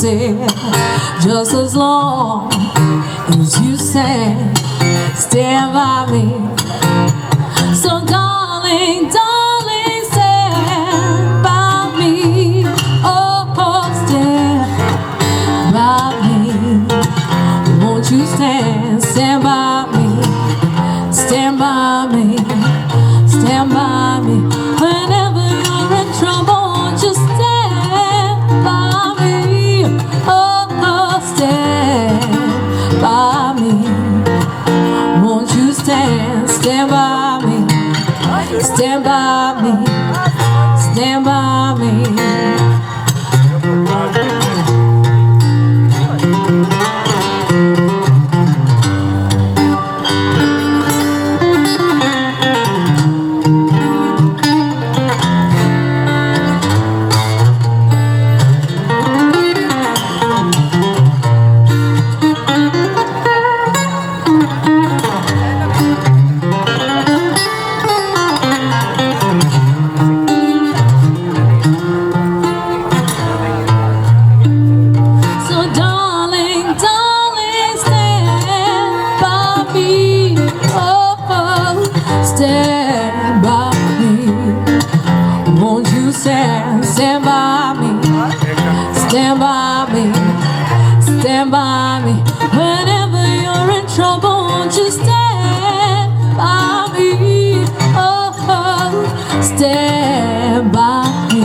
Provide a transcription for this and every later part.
dear, just as long as you stand by me. So darling, darling, stand by me. Oh, stand by me. Won't you stand by me, stand by me, stand by me. Whenever you're in trouble, won't you stand by me? Oh, stand by me. Won't you stand by me, stand by me, stand by me. Stand by me. Won't you stand by me, stand by me, stand by me. Whenever you're in trouble, won't you stand by me? Oh, stand by me.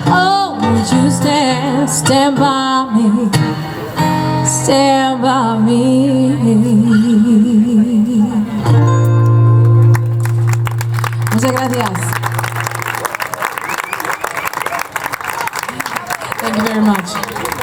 Oh, won't you stand by me, stand by me. Muchas gracias. Thank you very much.